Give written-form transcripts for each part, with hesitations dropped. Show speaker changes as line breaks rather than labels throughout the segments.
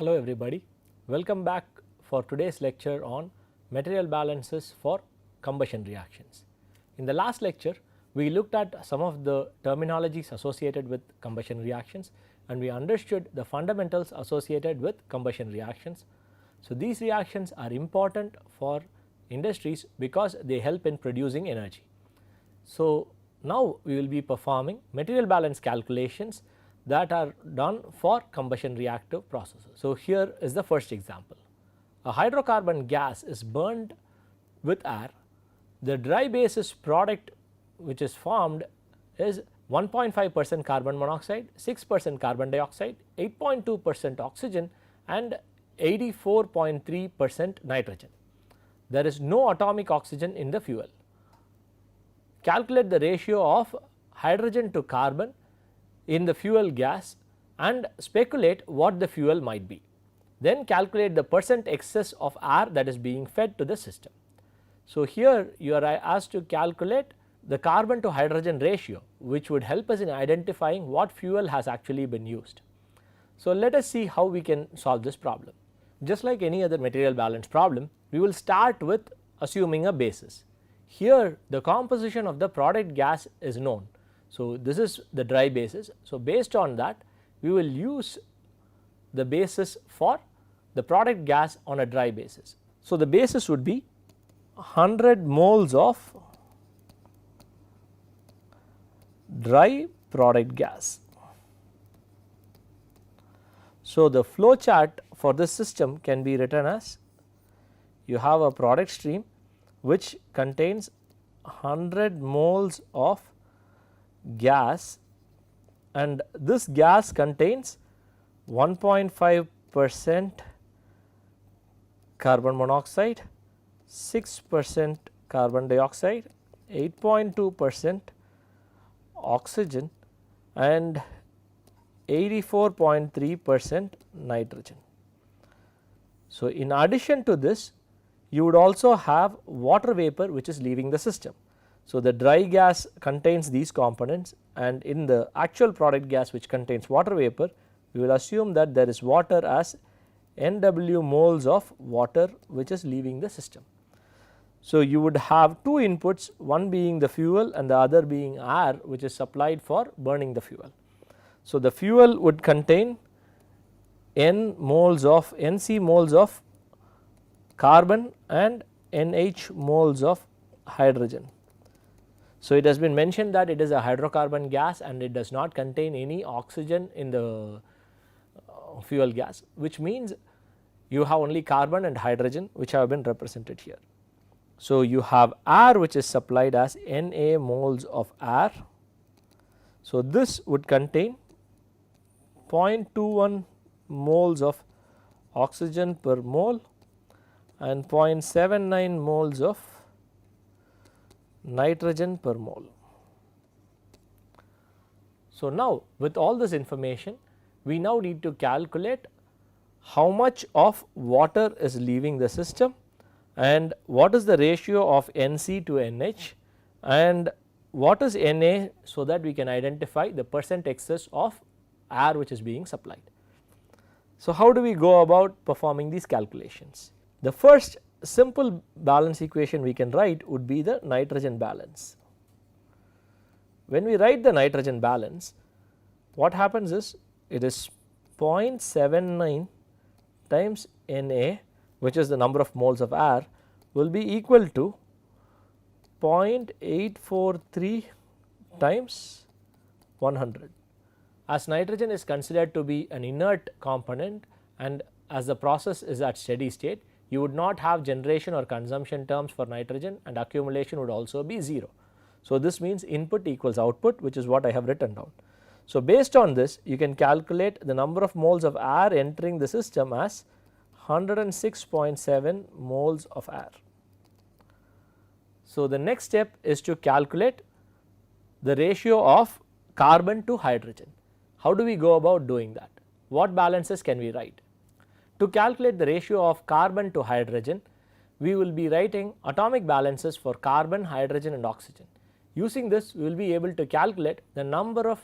Hello everybody, welcome back for today's lecture on material balances for combustion reactions. In the last lecture we looked at some of the terminologies associated with combustion reactions and we understood the fundamentals associated with combustion reactions. So, these reactions are important for industries because they help in producing energy. So, now we will be performing material balance calculations that are done for combustion reactive processes. So, here is the first example. A hydrocarbon gas is burned with air. The dry basis product which is formed is 1.5% carbon monoxide, 6% carbon dioxide, 8.2% oxygen and 84.3% nitrogen. There is no atomic oxygen in the fuel. Calculate the ratio of hydrogen to carbon in the fuel gas and speculate what the fuel might be. Then calculate the percent excess of air that is being fed to the system. So, here you are asked to calculate the carbon to hydrogen ratio, which would help us in identifying what fuel has actually been used. So, let us see how we can solve this problem. Just like any other material balance problem, we will start with assuming a basis. Here the composition of the product gas is known. So, this is the dry basis. So, based on that we will use the basis for the product gas on a dry basis. So, the basis would be 100 moles of dry product gas. So, the flow chart for this system can be written as you have a product stream which contains 100 moles of gas and this gas contains 1.5% carbon monoxide, 6% carbon dioxide, 8.2% oxygen and 84.3% nitrogen. So, in addition to this you would also have water vapor which is leaving the system. So, the dry gas contains these components and in the actual product gas which contains water vapor we will assume that there is water as NW moles of water which is leaving the system. So, you would have two inputs, one being the fuel and the other being air which is supplied for burning the fuel. So, the fuel would contain N moles of Nc moles of carbon and NH moles of hydrogen. So, it has been mentioned that it is a hydrocarbon gas and it does not contain any oxygen in the fuel gas, which means you have only carbon and hydrogen which have been represented here. So, you have air which is supplied as Na moles of air. So, this would contain 0.21 moles of oxygen per mole and 0.79 moles of nitrogen per mole. So, now with all this information we now need to calculate how much of water is leaving the system and what is the ratio of Nc to NH and what is Na, so that we can identify the percent excess of air which is being supplied. So, how do we go about performing these calculations? The first simple balance equation we can write would be the nitrogen balance. When we write the nitrogen balance, what happens is it is 0.79 times Na, which is the number of moles of air, will be equal to 0.843 times 100. As nitrogen is considered to be an inert component and as the process is at steady state, you would not have generation or consumption terms for nitrogen and accumulation would also be 0. So, this means input equals output, which is what I have written down. So, based on this you can calculate the number of moles of air entering the system as 106.7 moles of air. So, the next step is to calculate the ratio of carbon to hydrogen. How do we go about doing that? What balances can we write? To calculate the ratio of carbon to hydrogen, we will be writing atomic balances for carbon, hydrogen and oxygen. Using this we will be able to calculate the number of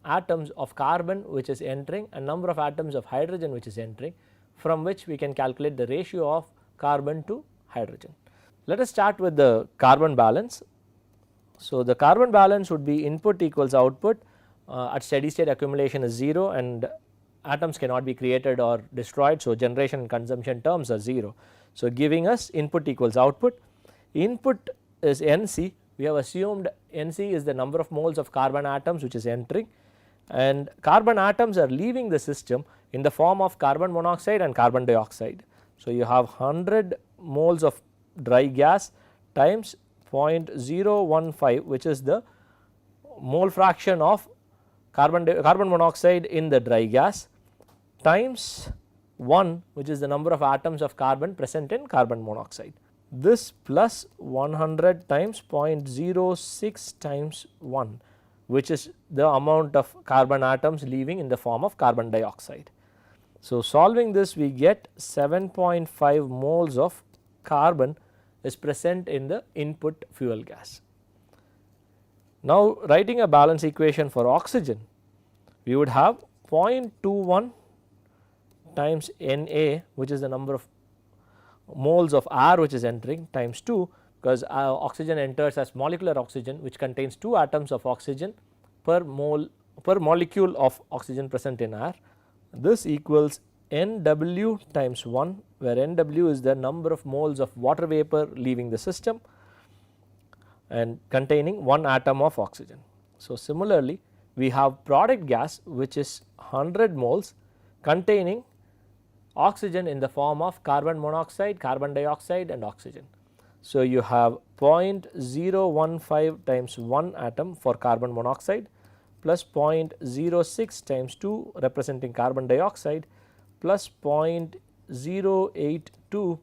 atoms of carbon which is entering and number of atoms of hydrogen which is entering, from which we can calculate the ratio of carbon to hydrogen. Let us start with the carbon balance. So, the carbon balance would be input equals output, at steady state accumulation is 0 and atoms cannot be created or destroyed. So, generation and consumption terms are 0. So, giving us input equals output. Input is Nc, we have assumed Nc is the number of moles of carbon atoms which is entering, and carbon atoms are leaving the system in the form of carbon monoxide and carbon dioxide. So, you have 100 moles of dry gas times 0.015, which is the mole fraction of carbon monoxide in the dry gas, times 1, which is the number of atoms of carbon present in carbon monoxide. This plus 100 times 0.06 times 1, which is the amount of carbon atoms leaving in the form of carbon dioxide. So, solving this we get 7.5 moles of carbon is present in the input fuel gas. Now, writing a balance equation for oxygen, we would have 0.21 times Na, which is the number of moles of air which is entering, times 2, because oxygen enters as molecular oxygen which contains 2 atoms of oxygen per molecule of oxygen present in air. This equals Nw times 1, where Nw is the number of moles of water vapor leaving the system and containing 1 atom of oxygen. So, similarly we have product gas which is 100 moles containing oxygen in the form of carbon monoxide, carbon dioxide and oxygen. So, you have 0.015 times 1 atom for carbon monoxide plus 0.06 times 2 representing carbon dioxide plus 0.082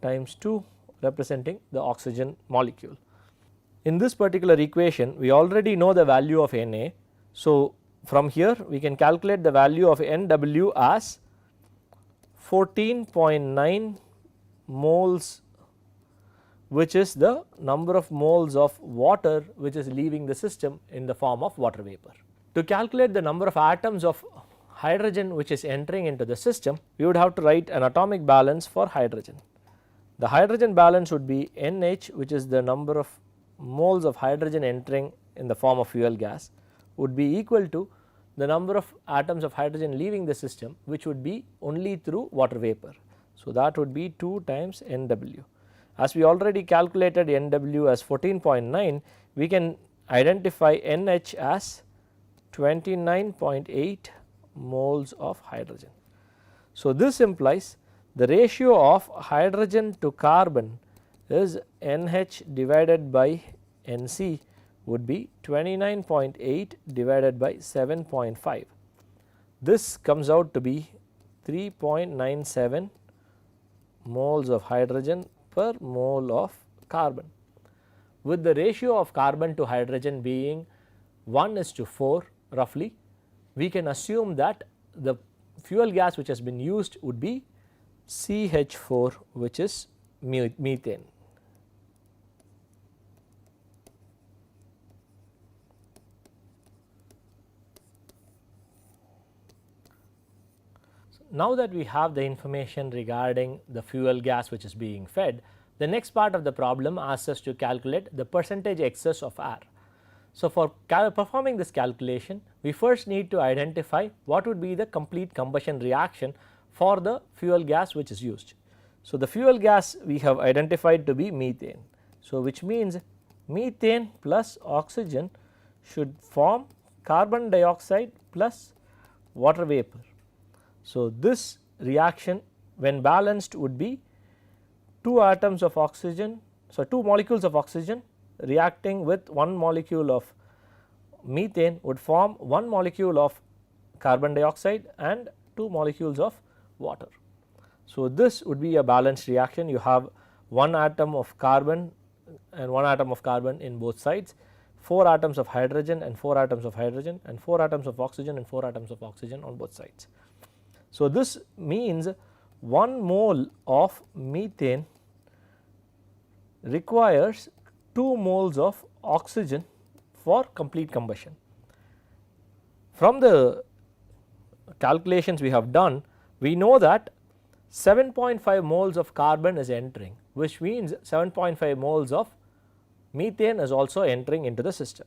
times 2 representing the oxygen molecule. In this particular equation we already know the value of Na. So, from here we can calculate the value of Nw as 14.9 moles, which is the number of moles of water which is leaving the system in the form of water vapor. To calculate the number of atoms of hydrogen which is entering into the system, we would have to write an atomic balance for hydrogen. The hydrogen balance would be NH, which is the number of moles of hydrogen entering in the form of fuel gas, would be equal to the number of atoms of hydrogen leaving the system, which would be only through water vapor. So, that would be 2 times Nw. As we already calculated Nw as 14.9, we can identify NH as 29.8 moles of hydrogen. So, this implies the ratio of hydrogen to carbon is NH divided by Nc would be 29.8 divided by 7.5. This comes out to be 3.97 moles of hydrogen per mole of carbon. With the ratio of carbon to hydrogen being 1:4 roughly, we can assume that the fuel gas which has been used would be CH4, which is methane. Now that we have the information regarding the fuel gas which is being fed, the next part of the problem asks us to calculate the percentage excess of air. So, for performing this calculation, we first need to identify what would be the complete combustion reaction for the fuel gas which is used. So, the fuel gas we have identified to be methane. So, which means methane plus oxygen should form carbon dioxide plus water vapor. So, this reaction when balanced would be 2 atoms of oxygen, so 2 molecules of oxygen reacting with 1 molecule of methane would form 1 molecule of carbon dioxide and 2 molecules of water. So, this would be a balanced reaction. You have 1 atom of carbon and 1 atom of carbon in both sides, 4 atoms of hydrogen and 4 atoms of hydrogen and 4 atoms of oxygen and 4 atoms of oxygen on both sides. So, this means 1 mole of methane requires 2 moles of oxygen for complete combustion. From the calculations we have done, we know that 7.5 moles of carbon is entering, which means 7.5 moles of methane is also entering into the system.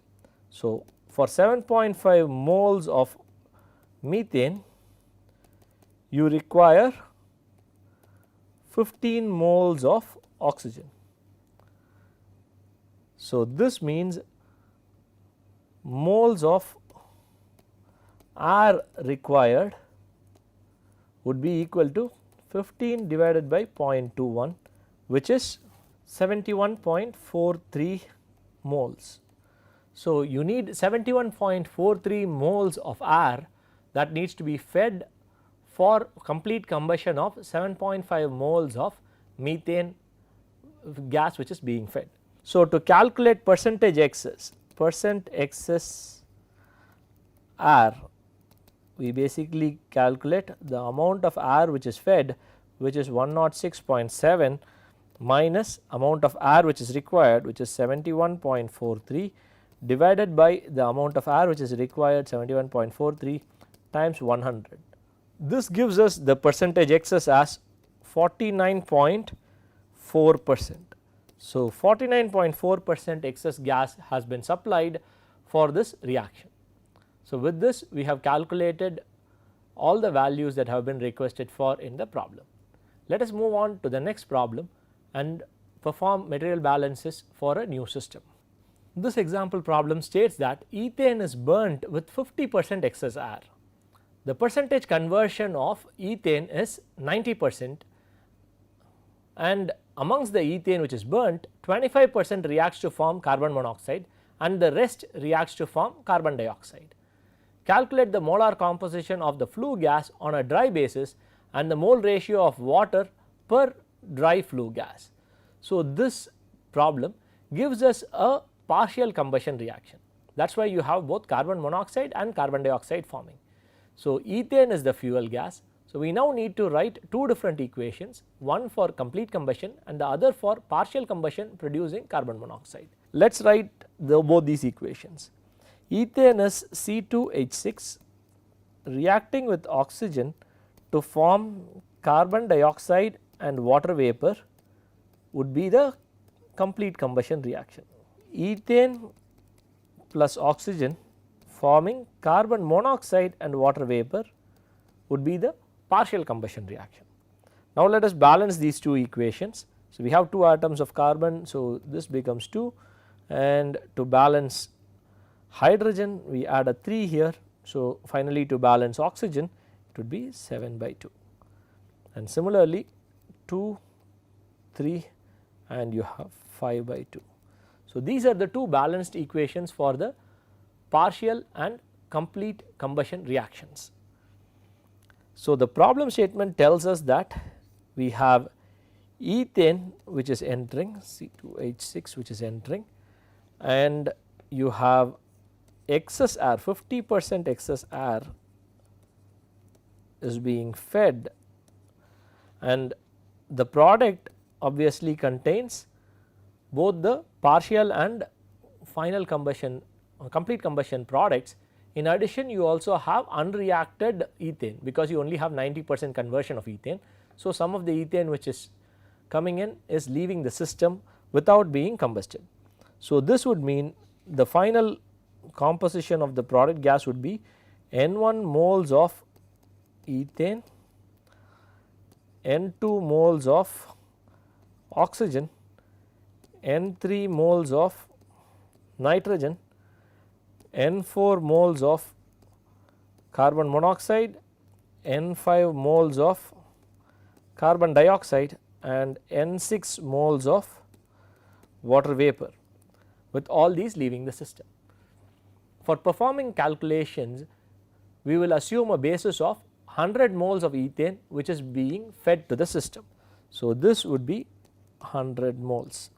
So, for 7.5 moles of methane, you require 15 moles of oxygen. So, this means moles of air required would be equal to 15 divided by 0.21, which is 71.43 moles. So, you need 71.43 moles of air that needs to be fed for complete combustion of 7.5 moles of methane gas which is being fed. So, to calculate percentage excess air, we basically calculate the amount of air which is fed, which is 106.7 minus amount of air which is required, which is 71.43, divided by the amount of air which is required, 71.43 times 100. This gives us the percentage excess as 49.4%. So, 49.4% excess gas has been supplied for this reaction. So, with this we have calculated all the values that have been requested for in the problem. Let us move on to the next problem and perform material balances for a new system. This example problem states that ethane is burnt with 50% excess air. The percentage conversion of ethane is 90%, and amongst the ethane which is burnt, 25% reacts to form carbon monoxide and the rest reacts to form carbon dioxide. Calculate the molar composition of the flue gas on a dry basis and the mole ratio of water per dry flue gas. So, this problem gives us a partial combustion reaction. That is why you have both carbon monoxide and carbon dioxide forming. So, ethane is the fuel gas. So, we now need to write two different equations, one for complete combustion and the other for partial combustion producing carbon monoxide. Let us write both these equations. Ethane is C2H6 reacting with oxygen to form carbon dioxide and water vapor would be the complete combustion reaction. Ethane plus oxygen forming carbon monoxide and water vapor would be the partial combustion reaction. Now, let us balance these two equations. So, we have 2 atoms of carbon, so this becomes 2, and to balance hydrogen we add a 3 here. So, finally, to balance oxygen it would be 7 by 2, and similarly 2, 3 and you have 5 by 2. So, these are the two balanced equations for the partial and complete combustion reactions. So, the problem statement tells us that we have ethane which is entering, C2H6 which is entering, and you have excess air, 50% excess air is being fed, and the product obviously contains both the partial and final combustion complete combustion products. In addition, you also have unreacted ethane because you only have 90% conversion of ethane. So, some of the ethane which is coming in is leaving the system without being combusted. So, this would mean the final composition of the product gas would be N1 moles of ethane, N2 moles of oxygen, N3 moles of nitrogen, N4 moles of carbon monoxide, N5 moles of carbon dioxide and N6 moles of water vapor, with all these leaving the system. For performing calculations, we will assume a basis of 100 moles of ethane which is being fed to the system. So, this would be 100 moles.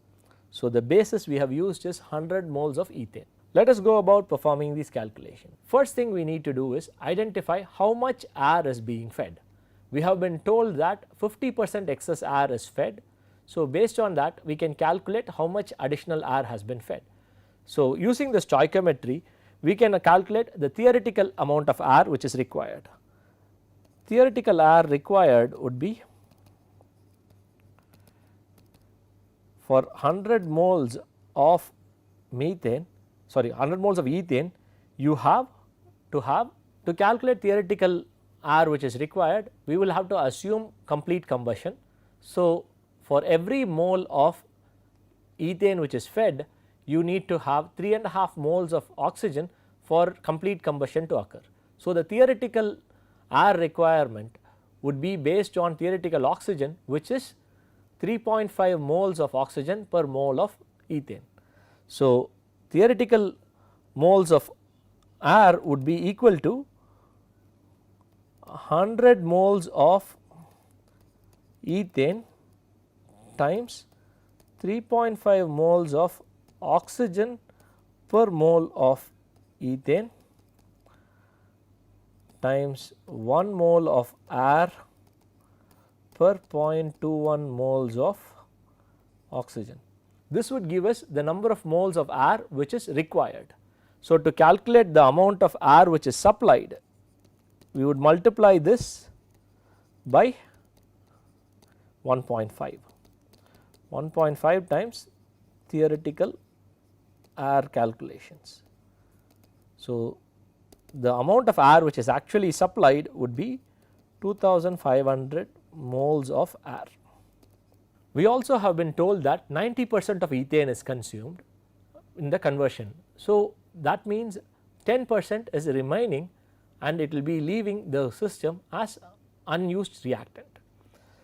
So, the basis we have used is 100 moles of ethane. Let us go about performing these calculations. First thing we need to do is identify how much air is being fed. We have been told that 50% excess air is fed. So, based on that we can calculate how much additional air has been fed. So, using the stoichiometry we can calculate the theoretical amount of air which is required. Theoretical air required would be for 100 moles of methane, sorry 100 moles of ethane, you have to calculate theoretical air which is required, we will have to assume complete combustion. So, for every mole of ethane which is fed, you need to have 3.5 moles of oxygen for complete combustion to occur. So, the theoretical air requirement would be based on theoretical oxygen, which is 3.5 moles of oxygen per mole of ethane. So, theoretical moles of air would be equal to 100 moles of ethane times 3.5 moles of oxygen per mole of ethane times 1 mole of air per 0.21 moles of oxygen. This would give us the number of moles of air which is required. So, to calculate the amount of air which is supplied, we would multiply this by 1.5, 1.5 times theoretical air calculations. So, the amount of air which is actually supplied would be 2500 moles of air. We also have been told that 90% of ethane is consumed in the conversion. So, that means 10% is remaining and it will be leaving the system as unused reactant.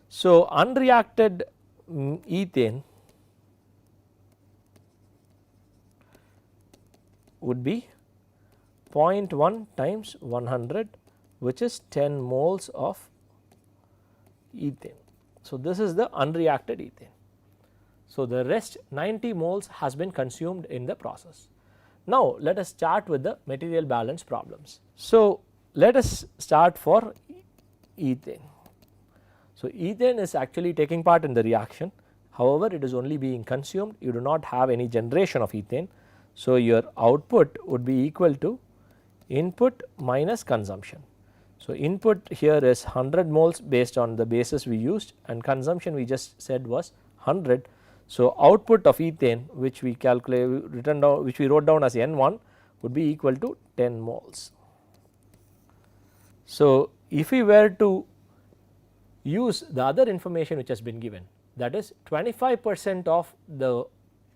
So, unreacted ethane would be 0.1 times 100, which is 10 moles of ethane. So, this is the unreacted ethane. So, the rest 90 moles has been consumed in the process. Now, let us start with the material balance problems. So, let us start for ethane. So, ethane is actually taking part in the reaction, however, it is only being consumed, you do not have any generation of ethane. So, your output would be equal to input minus consumption. So, input here is 100 moles based on the basis we used and consumption we just said was 100. So, output of ethane which we which we wrote down as N1 would be equal to 10 moles. So, if we were to use the other information which has been given, that is 25% of the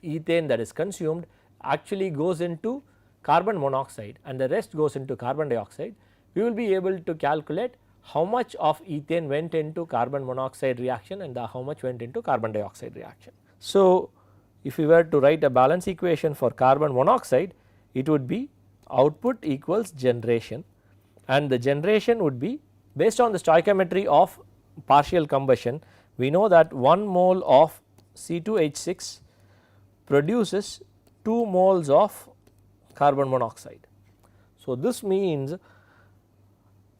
ethane that is consumed actually goes into carbon monoxide and the rest goes into carbon dioxide, we will be able to calculate how much of ethane went into carbon monoxide reaction and how much went into carbon dioxide reaction. So, if we were to write a balance equation for carbon monoxide, it would be output equals generation, and the generation would be based on the stoichiometry of partial combustion. We know that 1 mole of C2H6 produces 2 moles of carbon monoxide. So, this means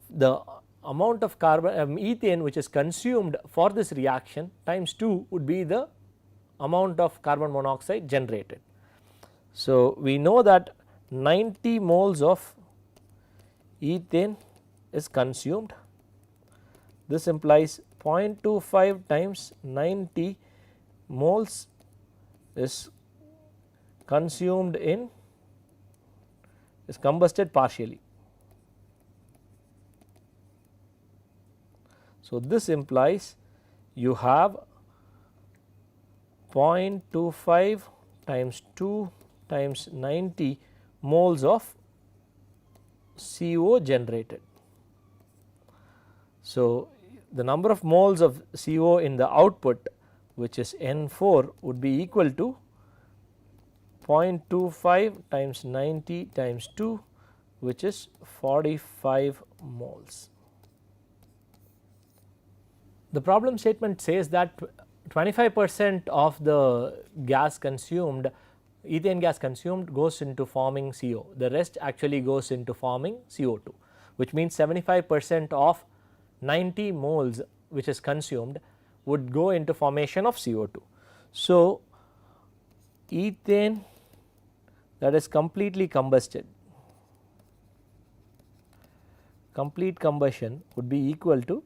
the amount of ethane which is consumed for this reaction times 2 would be the amount of carbon monoxide generated. So, we know that 90 moles of ethane is consumed. This implies 0.25 times 90 moles is consumed in is combusted partially. So, this implies you have 0.25 times 2 times 90 moles of CO generated. So, the number of moles of CO in the output, which is N4, would be equal to 0.25 times 90 times 2, which is 45 moles. The problem statement says that 25% of the gas consumed, ethane gas consumed, goes into forming CO, the rest actually goes into forming CO2, which means 75% of 90 moles which is consumed would go into formation of CO2. So, ethane that is completely combusted complete combustion would be equal to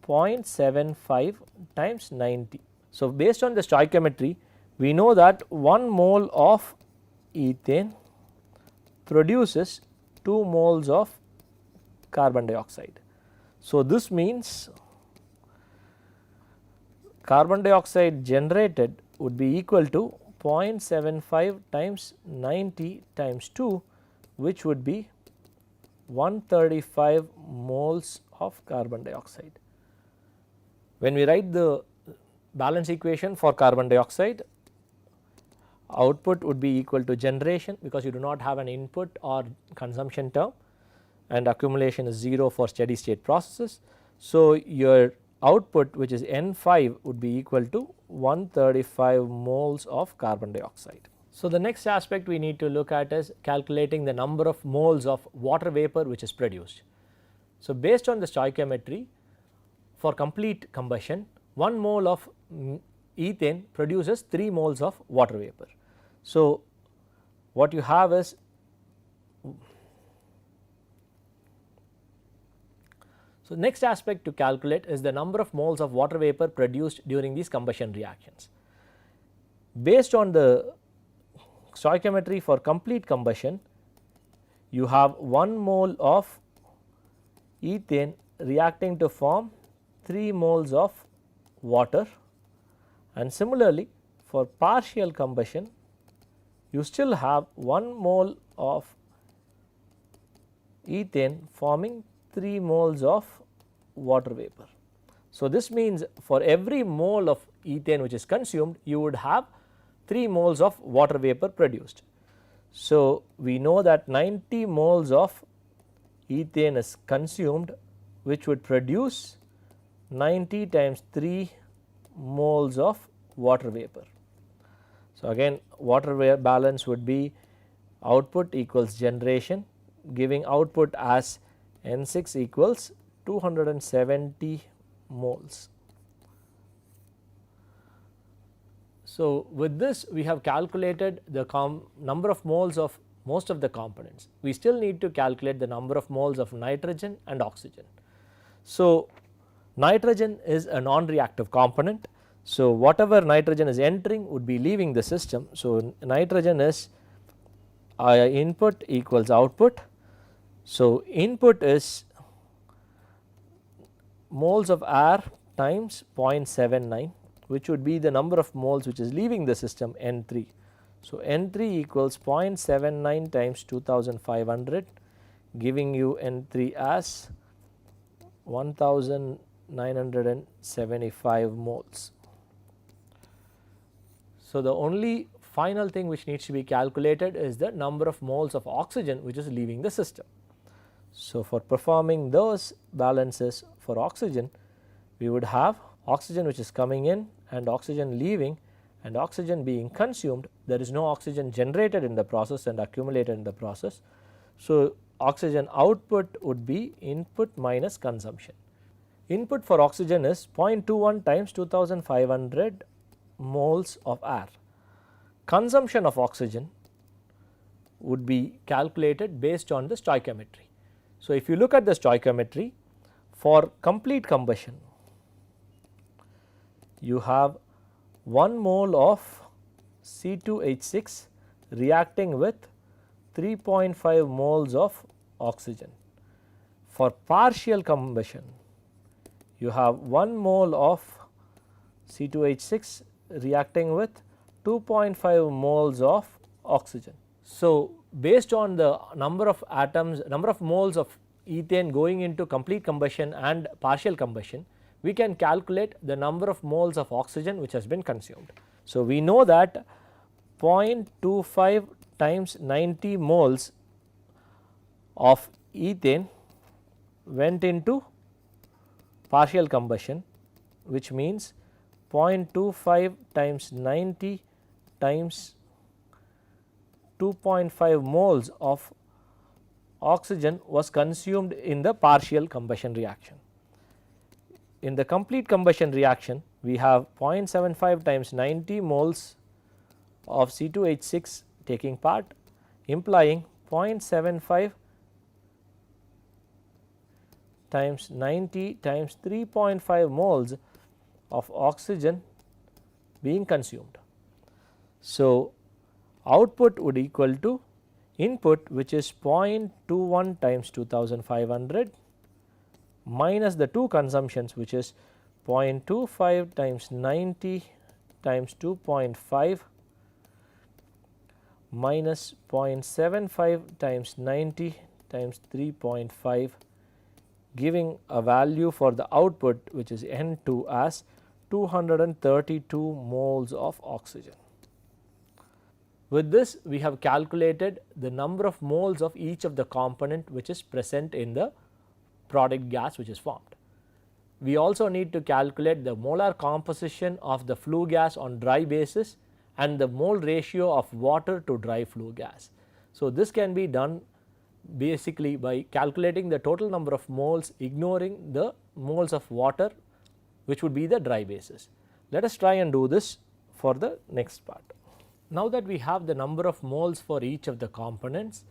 0.75 times 90. So, based on the stoichiometry, we know that 1 mole of ethane produces 2 moles of carbon dioxide. So, this means carbon dioxide generated would be equal to 0.75 times 90 times 2, which would be 135 moles of carbon dioxide. When we write the balance equation for carbon dioxide, output would be equal to generation, because you do not have an input or consumption term, and accumulation is 0 for steady state processes. So, your output, which is N5, would be equal to 135 moles of carbon dioxide. So, the next aspect we need to look at is calculating the number of moles of water vapor which is produced. So, based on the stoichiometry, for complete combustion, 1 mole of ethane produces 3 moles of water vapor. So, what you have is next aspect to calculate is the number of moles of water vapor produced during these combustion reactions. Based on the stoichiometry for complete combustion, you have 1 mole of ethane reacting to form 3 moles of water, and similarly for partial combustion you still have 1 mole of ethane forming 3 moles of water vapor. So, this means for every mole of ethane which is consumed, you would have 3 moles of water vapor produced. So, we know that 90 moles of ethane is consumed, which would produce 90 times 3 moles of water vapor. So, again water balance would be output equals generation, giving output as N6 equals 270 moles. So, with this we have calculated the number of moles of most of the components. We still need to calculate the number of moles of nitrogen and oxygen. So, nitrogen is a non-reactive component. So, whatever nitrogen is entering would be leaving the system. So, nitrogen is input equals output. So, input is moles of air times 0.79, which would be the number of moles which is leaving the system, N3. So, N3 equals 0.79 times 2500, giving you N3 as 1975 moles. So, the only final thing which needs to be calculated is the number of moles of oxygen which is leaving the system. So, for performing those balances for oxygen, we would have oxygen which is coming in and oxygen leaving and oxygen being consumed. There is no oxygen generated in the process and accumulated in the process. So, oxygen output would be input minus consumption. Input for oxygen is 0.21 times 2500 moles of air. Consumption of oxygen would be calculated based on the stoichiometry. So, if you look at the stoichiometry for complete combustion, you have 1 mole of C2H6 reacting with 3.5 moles of oxygen. For partial combustion, you have 1 mole of C2H6 reacting with 2.5 moles of oxygen. So, based on the number of atoms, number of moles of ethane going into complete combustion and partial combustion, we can calculate the number of moles of oxygen which has been consumed. So, we know that 0.25 times 90 moles of ethane went into partial combustion, which means 0.25 times 90 times 2.5 moles of oxygen was consumed in the partial combustion reaction. In the complete combustion reaction, we have 0.75 times 90 moles of C2H6 taking part, implying 0.75 times 90 times 3.5 moles of oxygen being consumed. So, output would equal to input, which is 0.21 times 2500 minus the two consumptions, which is 0.25 times 90 times 2.5 minus 0.75 times 90 times 3.5, giving a value for the output, which is N2 as 232 moles of oxygen. With this, we have calculated the number of moles of each of the component which is present in the product gas which is formed. We also need to calculate the molar composition of the flue gas on dry basis and the mole ratio of water to dry flue gas. So, this can be done basically by calculating the total number of moles, ignoring the moles of water which would be the dry basis. Let us try and do this for the next part. Now that we have the number of moles for each of the components,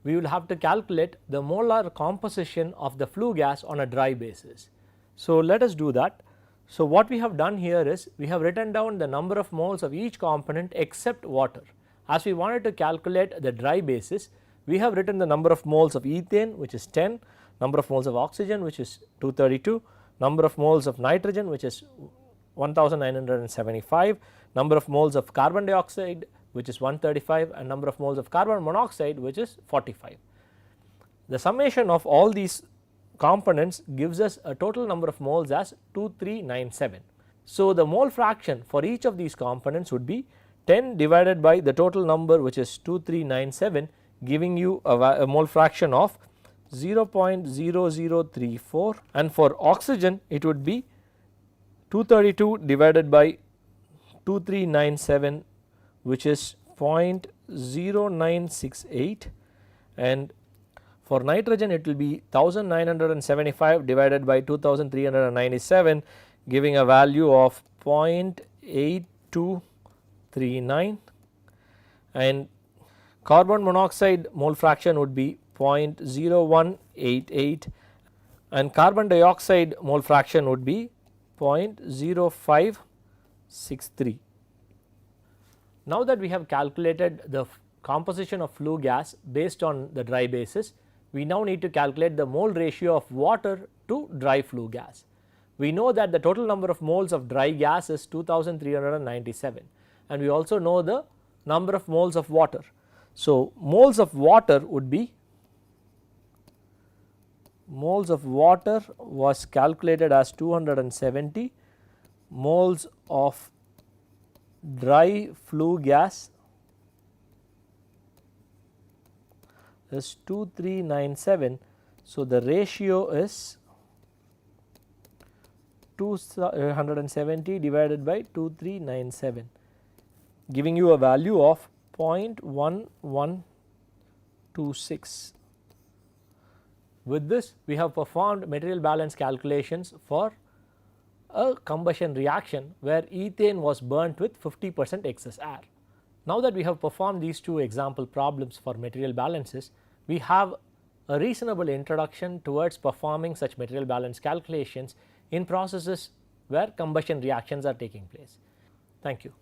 we will have to calculate the molar composition of the flue gas on a dry basis. So, let us do that. So, what we have done here is we have written down the number of moles of each component except water. As we wanted to calculate the dry basis, we have written the number of moles of ethane, which is 10, number of moles of oxygen, which is 232, number of moles of nitrogen, which is 1975, number of moles of carbon dioxide, which is 135, and number of moles of carbon monoxide, which is 45. The summation of all these components gives us a total number of moles as 2397. So, the mole fraction for each of these components would be 10 divided by the total number, which is 2397, giving you a mole fraction of 0.0034, and for oxygen it would be 232 divided by 2397, which is 0.0968, and for nitrogen it will be 1975 divided by 2397, giving a value of 0.8239, and carbon monoxide mole fraction would be 0.0188, and carbon dioxide mole fraction would be 0.0563. Now that we have calculated the composition of flue gas based on the dry basis, we now need to calculate the mole ratio of water to dry flue gas. We know that the total number of moles of dry gas is 2397, and we also know the number of moles of water. So, moles of water was calculated as 270, moles of dry flue gas is 2397. So, the ratio is 270 divided by 2397, giving you a value of 0.1126. With this, we have performed material balance calculations for a combustion reaction where ethane was burnt with 50% excess air. Now that we have performed these two example problems for material balances, we have a reasonable introduction towards performing such material balance calculations in processes where combustion reactions are taking place. Thank you.